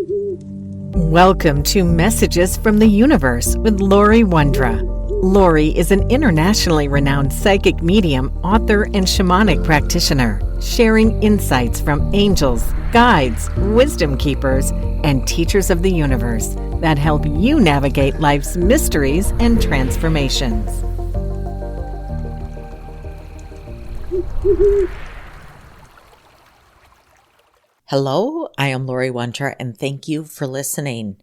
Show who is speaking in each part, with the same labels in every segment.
Speaker 1: Welcome to Messages from the Universe with Laurie Wondra. Laurie is an internationally renowned psychic medium, author, and shamanic practitioner, sharing insights from angels, guides, wisdom keepers, and teachers of the universe that help you navigate life's mysteries and transformations.
Speaker 2: Hello, I am Laurie Wondra, and thank you for listening.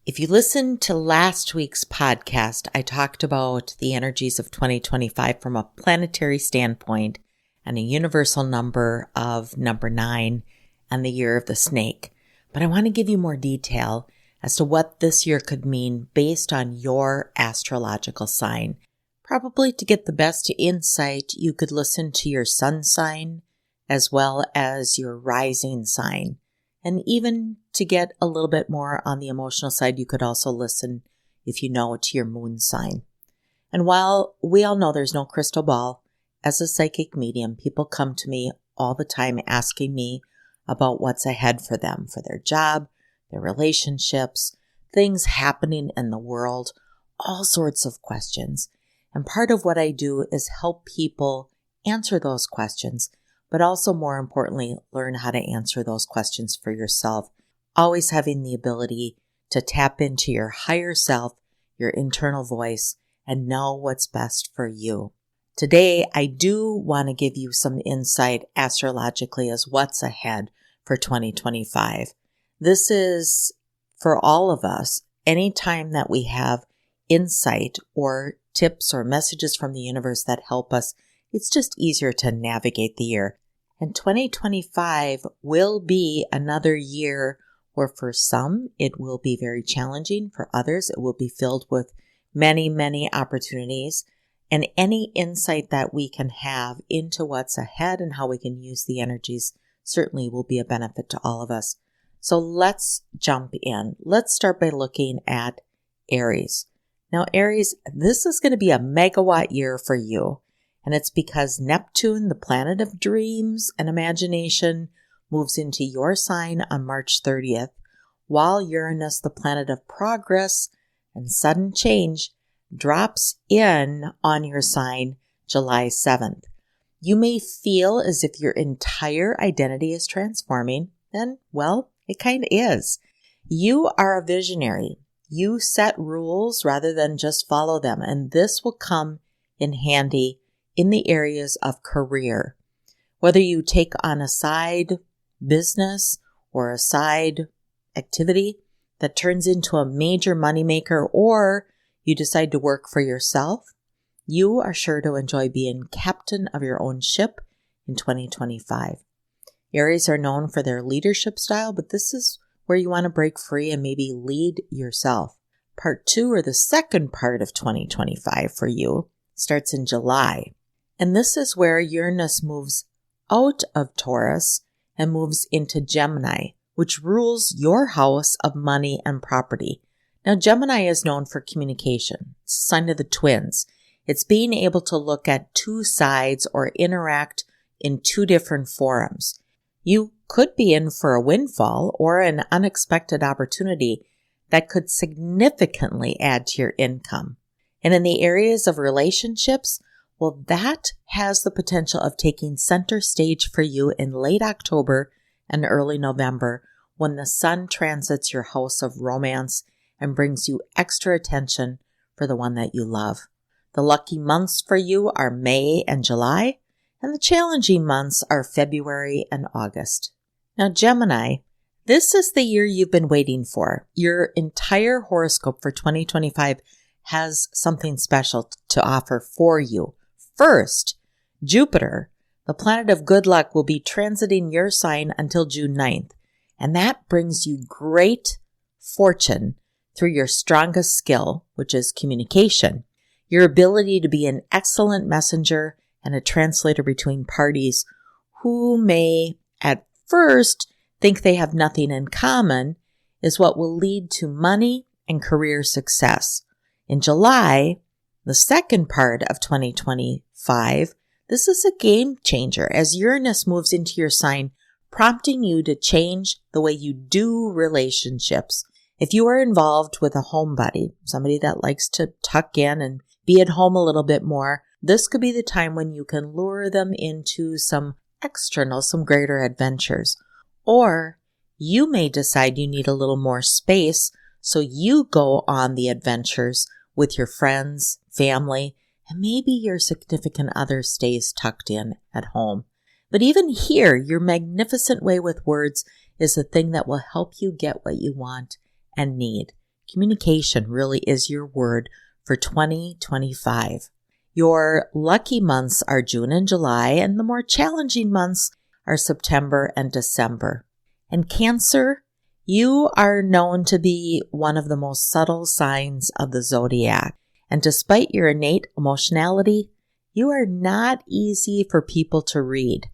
Speaker 2: If you listened to last week's podcast, I talked about the energies of 2025 from a planetary standpoint and a universal number of number 9 and the year of the snake. But I want to give you more detail as to what this year could mean based on your astrological sign. Probably to get the best insight, you could listen to your sun sign as well as your rising sign. And even to get a little bit more on the emotional side, you could also listen, if you know, to your moon sign. And while we all know there's no crystal ball, as a psychic medium, people come to me all the time asking me about what's ahead for them, for their job, their relationships, things happening in the world, all sorts of questions. And part of what I do is help people answer those questions, but also more importantly, learn how to answer those questions for yourself, always having the ability to tap into your higher self, your internal voice, and know what's best for you. Today, I do want to give you some insight astrologically as what's ahead for 2025. This is, for all of us, anytime that we have insight or tips or messages from the universe that help us, it's just easier to navigate the year. And 2025 will be another year where for some it will be very challenging. For others, it will be filled with many, many opportunities. And any insight that we can have into what's ahead and how we can use the energies certainly will be a benefit to all of us. So let's jump in. Let's start by looking at Aries. Now, Aries, this is going to be a megawatt year for you. And it's because Neptune, the planet of dreams and imagination, moves into your sign on March 30th, while Uranus, the planet of progress and sudden change, drops in on your sign July 7th. You may feel as if your entire identity is transforming, and, well, it kind of is. You are a visionary. You set rules rather than just follow them, and this will come in handy in the areas of career. Whether you take on a side business or a side activity that turns into a major moneymaker, or you decide to work for yourself, you are sure to enjoy being captain of your own ship in 2025. Aries are known for their leadership style, but this is where you want to break free and maybe lead yourself. Part 2, or the second part of 2025 for you, starts in July. And this is where Uranus moves out of Taurus and moves into Gemini, which rules your house of money and property. Now, Gemini is known for communication. It's a sign of the twins. It's being able to look at two sides or interact in two different forums. You could be in for a windfall or an unexpected opportunity that could significantly add to your income. And in the areas of relationships, well, that has the potential of taking center stage for you in late October and early November when the sun transits your house of romance and brings you extra attention for the one that you love. The lucky months for you are May and July, and the challenging months are February and August. Now, Gemini, this is the year you've been waiting for. Your entire horoscope for 2025 has something special to offer for you. First, Jupiter, the planet of good luck, will be transiting your sign until June 9th, and that brings you great fortune through your strongest skill, which is communication, your ability to be an excellent messenger and a translator between parties who may at first think they have nothing in common, is what will lead to money and career success. In July, the second part of 2025, this is a game changer as Uranus moves into your sign prompting you to change the way you do relationships. If you are involved with a home buddy, somebody that likes to tuck in and be at home a little bit more, this could be the time when you can lure them into some greater adventures. Or you may decide you need a little more space, so you go on the adventures with your friends, family, and maybe your significant other stays tucked in at home. But even here, your magnificent way with words is the thing that will help you get what you want and need. Communication really is your word for 2025. Your lucky months are June and July, and the more challenging months are September and December. And Cancer, you are known to be one of the most subtle signs of the zodiac. And despite your innate emotionality, you are not easy for people to read.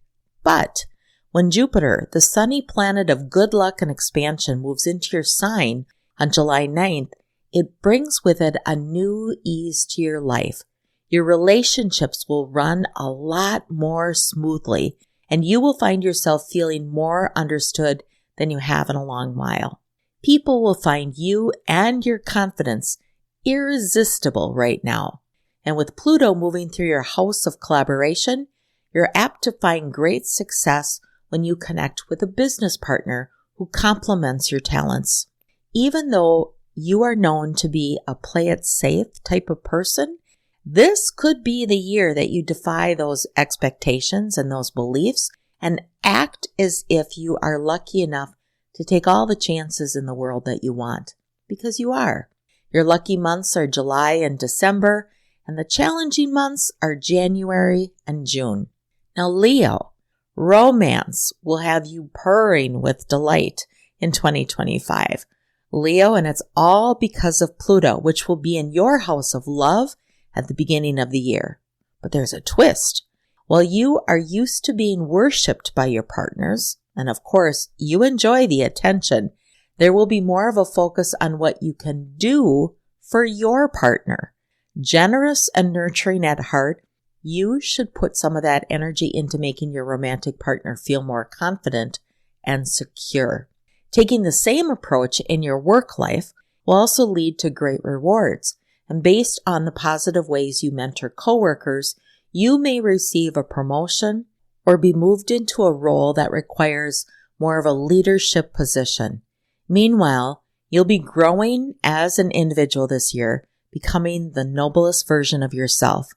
Speaker 2: But when Jupiter, the sunny planet of good luck and expansion, moves into your sign on July 9th, it brings with it a new ease to your life. Your relationships will run a lot more smoothly, and you will find yourself feeling more understood than you have in a long while. People will find you and your confidence irresistible right now. And with Pluto moving through your house of collaboration, you're apt to find great success when you connect with a business partner who complements your talents. Even though you are known to be a play it safe type of person, this could be the year that you defy those expectations and those beliefs and act as if you are lucky enough to take all the chances in the world that you want, because you are. Your lucky months are July and December, and the challenging months are January and June. Now, Leo, romance will have you purring with delight in 2025. Leo, and it's all because of Pluto, which will be in your house of love at the beginning of the year. But there's a twist. While you are used to being worshipped by your partners, and of course you enjoy the attention, there will be more of a focus on what you can do for your partner. Generous and nurturing at heart, you should put some of that energy into making your romantic partner feel more confident and secure. Taking the same approach in your work life will also lead to great rewards. And based on the positive ways you mentor coworkers, you may receive a promotion or be moved into a role that requires more of a leadership position. Meanwhile, you'll be growing as an individual this year, becoming the noblest version of yourself.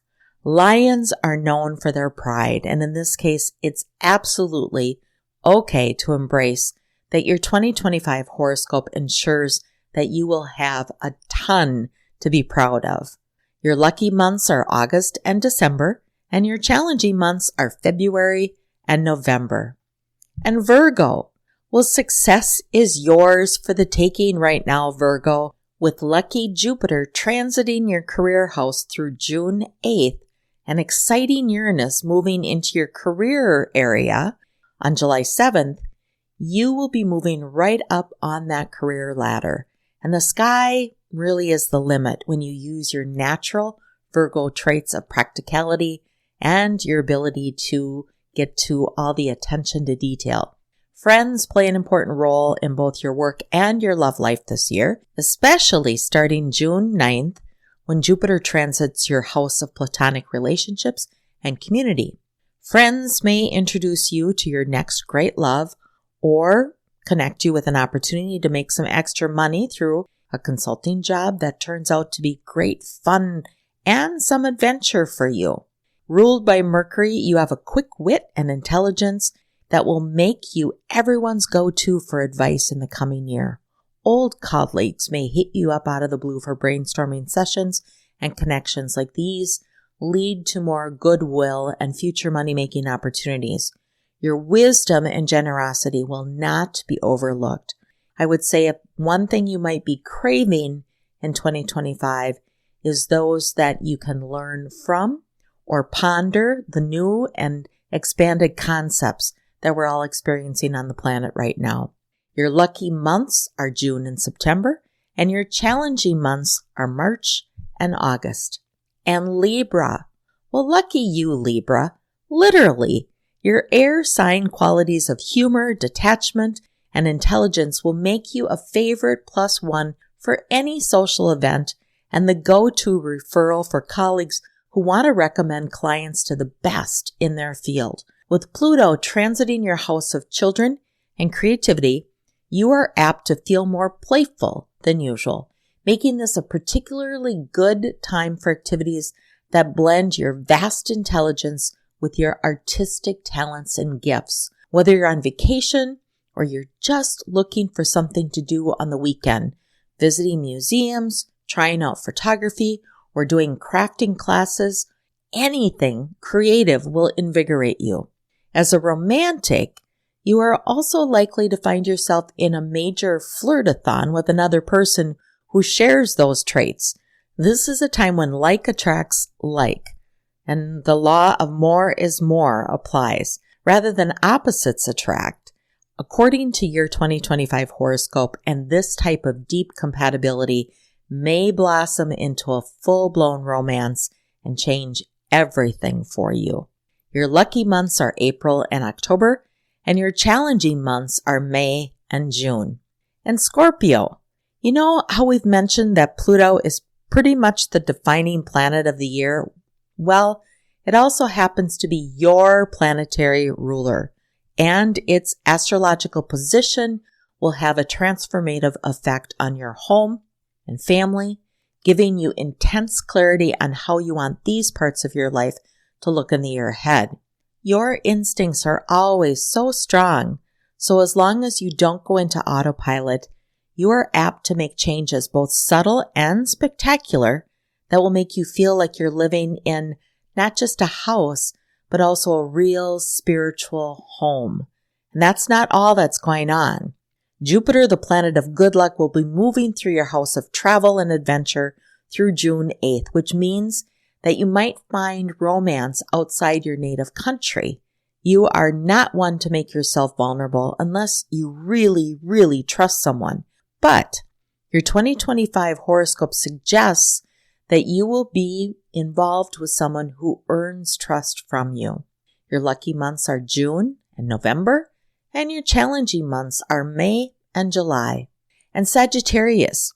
Speaker 2: Lions are known for their pride, and in this case, it's absolutely okay to embrace that your 2025 horoscope ensures that you will have a ton to be proud of. Your lucky months are August and December, and your challenging months are February and November. And Virgo, well, success is yours for the taking right now, Virgo, with lucky Jupiter transiting your career house through June 8th and exciting Uranus moving into your career area on July 7th. You will be moving right up on that career ladder, and the sky really is the limit when you use your natural Virgo traits of practicality and your ability to get to all the attention to detail. Friends play an important role in both your work and your love life this year, especially starting June 9th when Jupiter transits your house of platonic relationships and community. Friends may introduce you to your next great love or connect you with an opportunity to make some extra money through a consulting job that turns out to be great fun and some adventure for you. Ruled by Mercury, you have a quick wit and intelligence that will make you everyone's go-to for advice in the coming year. Old colleagues may hit you up out of the blue for brainstorming sessions, and connections like these lead to more goodwill and future money-making opportunities. Your wisdom and generosity will not be overlooked. I would say if one thing you might be craving in 2025 is those that you can learn from or ponder the new and expanded concepts that we're all experiencing on the planet right now. Your lucky months are June and September, and your challenging months are March and August. And Libra, well, lucky you, Libra. Literally, Your air sign qualities of humor, detachment, and intelligence will make you a favorite +1 for any social event and the go-to referral for colleagues who want to recommend clients to the best in their field. With Pluto transiting your house of children and creativity, you are apt to feel more playful than usual, making this a particularly good time for activities that blend your vast intelligence with your artistic talents and gifts. Whether you're on vacation or you're just looking for something to do on the weekend, visiting museums, trying out photography, or doing crafting classes, anything creative will invigorate you. As a romantic, you are also likely to find yourself in a major flirt-a-thon with another person who shares those traits. This is a time when like attracts like, and the law of more is more applies, rather than opposites attract. According to your 2025 horoscope, and this type of deep compatibility may blossom into a full-blown romance and change everything for you. Your lucky months are April and October, and your challenging months are May and June. And Scorpio, you know how we've mentioned that Pluto is pretty much the defining planet of the year? Well, it also happens to be your planetary ruler, and its astrological position will have a transformative effect on your home and family, giving you intense clarity on how you want these parts of your life to look in the year ahead. Your instincts are always so strong, so as long as you don't go into autopilot, you are apt to make changes, both subtle and spectacular, that will make you feel like you're living in not just a house, but also a real spiritual home. And that's not all that's going on. Jupiter, the planet of good luck, will be moving through your house of travel and adventure through June 8th, which means that you might find romance outside your native country. You are not one to make yourself vulnerable unless you really, really trust someone. But your 2025 horoscope suggests that you will be involved with someone who earns trust from you. Your lucky months are June and November, and your challenging months are May and July. And Sagittarius,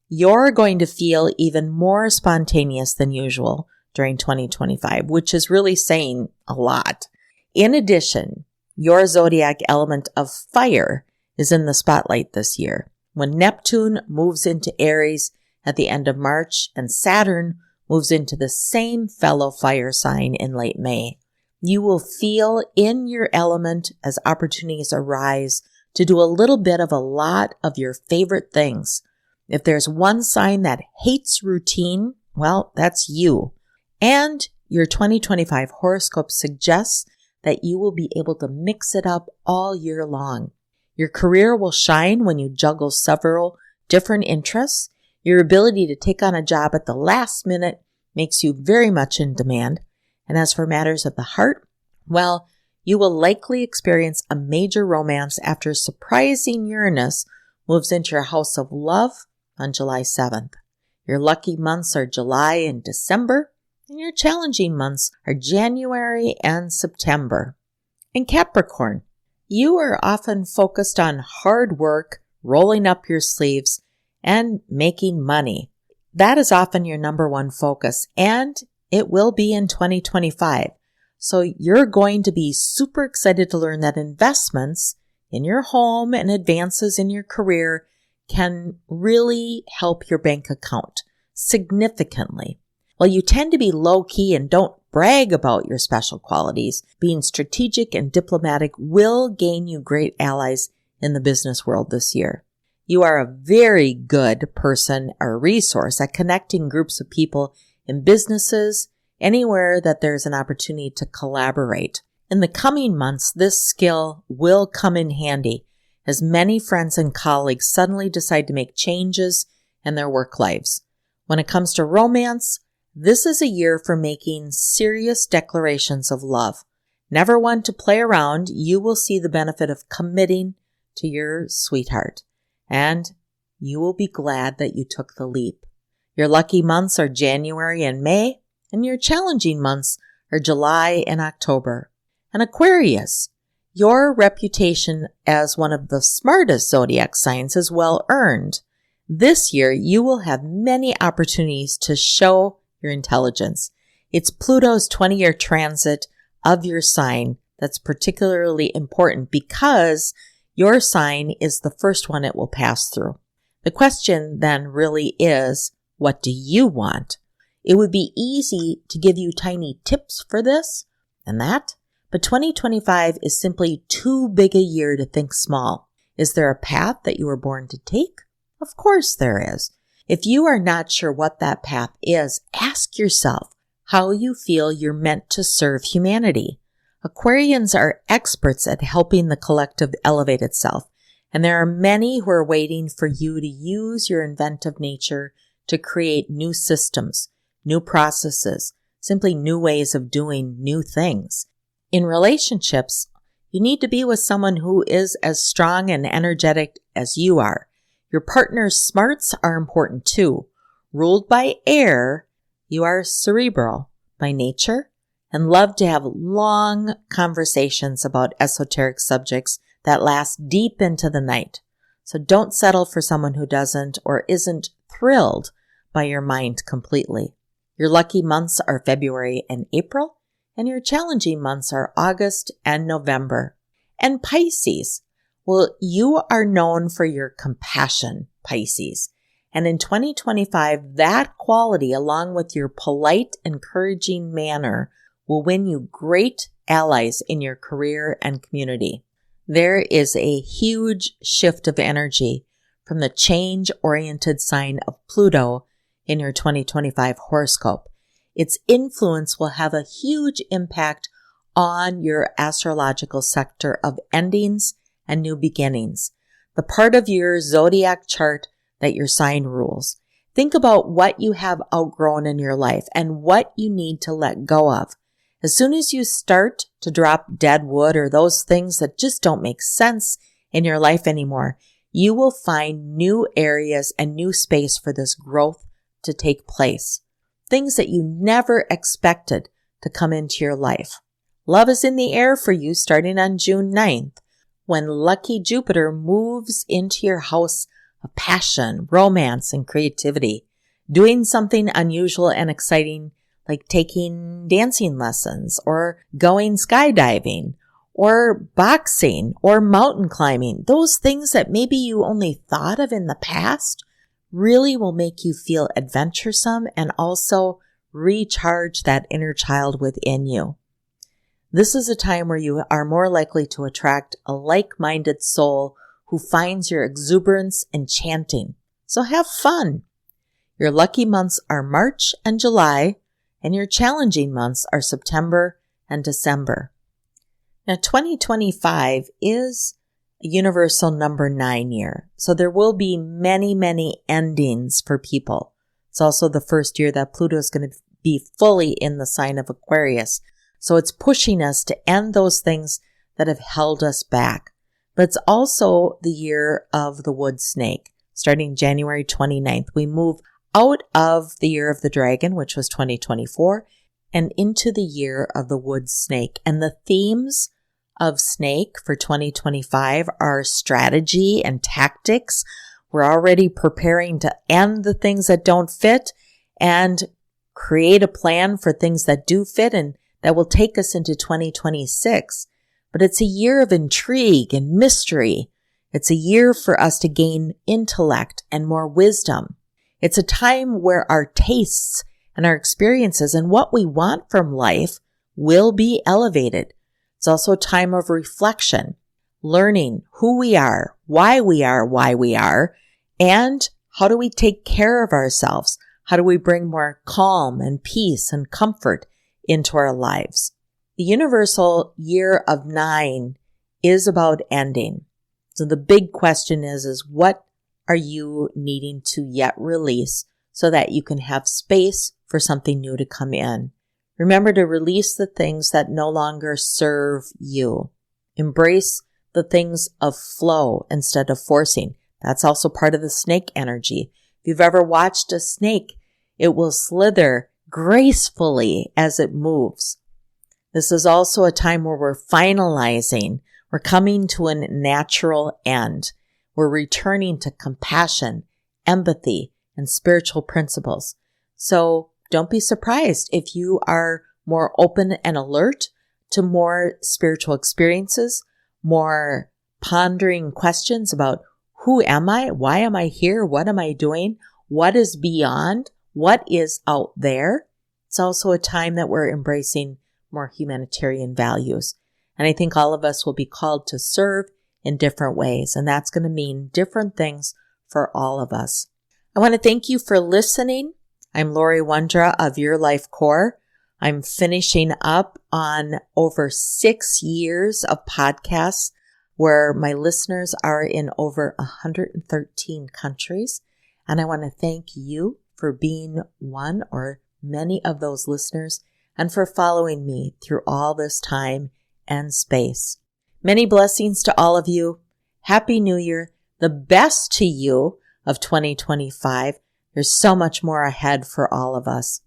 Speaker 2: you're going to feel even more spontaneous than usual during 2025, which is really saying a lot. In addition, your zodiac element of fire is in the spotlight this year. When Neptune moves into Aries at the end of March and Saturn moves into the same fellow fire sign in late May, you will feel in your element as opportunities arise to do a little bit of a lot of your favorite things. If there's one sign that hates routine, well, that's you. And your 2025 horoscope suggests that you will be able to mix it up all year long. Your career will shine when you juggle several different interests. Your ability to take on a job at the last minute makes you very much in demand. And as for matters of the heart, well, you will likely experience a major romance after surprising Uranus moves into your house of love on July 7th. Your lucky months are July and December, and your challenging months are January and September. In Capricorn, you are often focused on hard work, rolling up your sleeves, and making money. That is often your number one focus, and it will be in 2025. So you're going to be super excited to learn that investments in your home and advances in your career can really help your bank account significantly. While you tend to be low-key and don't brag about your special qualities, being strategic and diplomatic will gain you great allies in the business world this year. You are a very good person or resource at connecting groups of people in businesses, anywhere that there's an opportunity to collaborate. In the coming months, this skill will come in handy as many friends and colleagues suddenly decide to make changes in their work lives. When it comes to romance, this is a year for making serious declarations of love. Never one to play around, you will see the benefit of committing to your sweetheart, and you will be glad that you took the leap. Your lucky months are January and May, and your challenging months are July and October. And Aquarius, your reputation as one of the smartest zodiac signs is well earned. This year, you will have many opportunities to show your intelligence. It's Pluto's 20-year transit of your sign that's particularly important because your sign is the first one it will pass through. The question then really is, what do you want? It would be easy to give you tiny tips for this and that, but 2025 is simply too big a year to think small. Is there a path that you were born to take? Of course there is. If you are not sure what that path is, ask yourself how you feel you're meant to serve humanity. Aquarians are experts at helping the collective elevate itself, and there are many who are waiting for you to use your inventive nature to create new systems, new processes, simply new ways of doing new things. In relationships, you need to be with someone who is as strong and energetic as you are. Your partner's smarts are important too. Ruled by air, you are cerebral by nature and love to have long conversations about esoteric subjects that last deep into the night. So don't settle for someone who doesn't or isn't thrilled by your mind completely. Your lucky months are February and April, and your challenging months are August and November. And Pisces, well, you are known for your compassion, Pisces. And in 2025, that quality, along with your polite, encouraging manner, will win you great allies in your career and community. There is a huge shift of energy from the change-oriented sign of Pluto in your 2025 horoscope. Its influence will have a huge impact on your astrological sector of endings and new beginnings, the part of your zodiac chart that your sign rules. Think about what you have outgrown in your life and what you need to let go of. As soon as you start to drop dead wood or those things that just don't make sense in your life anymore, you will find new areas and new space for this growth to take place. Things that you never expected to come into your life. Love is in the air for you starting on June 9th, when lucky Jupiter moves into your house of passion, romance, and creativity. Doing something unusual and exciting like taking dancing lessons or going skydiving or boxing or mountain climbing. Those things that maybe you only thought of in the past really will make you feel adventuresome and also recharge that inner child within you. This is a time where you are more likely to attract a like-minded soul who finds your exuberance enchanting. So have fun. Your lucky months are March and July, and your challenging months are September and December. Now, 2025 is a universal number 9 year, so there will be many, many endings for people. It's also the first year that Pluto is going to be fully in the sign of Aquarius, so it's pushing us to end those things that have held us back. But it's also the year of the wood snake. Starting January 29th, we move out of the year of the dragon, which was 2024, and into the year of the wood snake. And the themes of snake for 2025 are strategy and tactics. We're already preparing to end the things that don't fit and create a plan for things that do fit and that will take us into 2026. But it's a year of intrigue and mystery. It's a year for us to gain intellect and more wisdom. It's a time where our tastes and our experiences and what we want from life will be elevated. It's also a time of reflection, learning who we are, why we are, and how do we take care of ourselves? How do we bring more calm and peace and comfort into our lives? The universal year of 9 is about ending. So the big question is what are you needing to yet release so that you can have space for something new to come in? Remember to release the things that no longer serve you. Embrace the things of flow instead of forcing. That's also part of the snake energy. If you've ever watched a snake, it will slither gracefully as it moves. This is also a time where we're finalizing. We're coming to a natural end. We're returning to compassion, empathy, and spiritual principles. So don't be surprised if you are more open and alert to more spiritual experiences, more pondering questions about who am I? Why am I here? What am I doing? What is beyond? What is out there? It's also a time that we're embracing more humanitarian values. And I think all of us will be called to serve in different ways. And that's going to mean different things for all of us. I want to thank you for listening. I'm Laurie Wondra of Your Life Core. I'm finishing up on over 6 years of podcasts where my listeners are in over 113 countries. And I want to thank you for being one or many of those listeners and for following me through all this time and space. Many blessings to all of you. Happy New Year. The best to you of 2025. There's so much more ahead for all of us.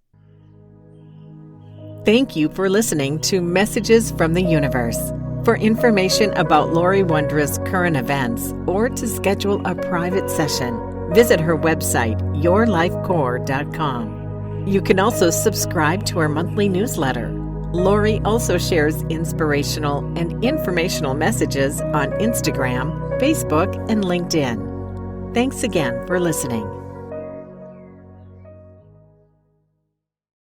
Speaker 1: Thank you for listening to Messages from the Universe. For information about Laurie Wondra's current events or to schedule a private session, visit her website, yourlifecore.com. You can also subscribe to her monthly newsletter. Laurie also shares inspirational and informational messages on Instagram, Facebook, and LinkedIn. Thanks again for listening.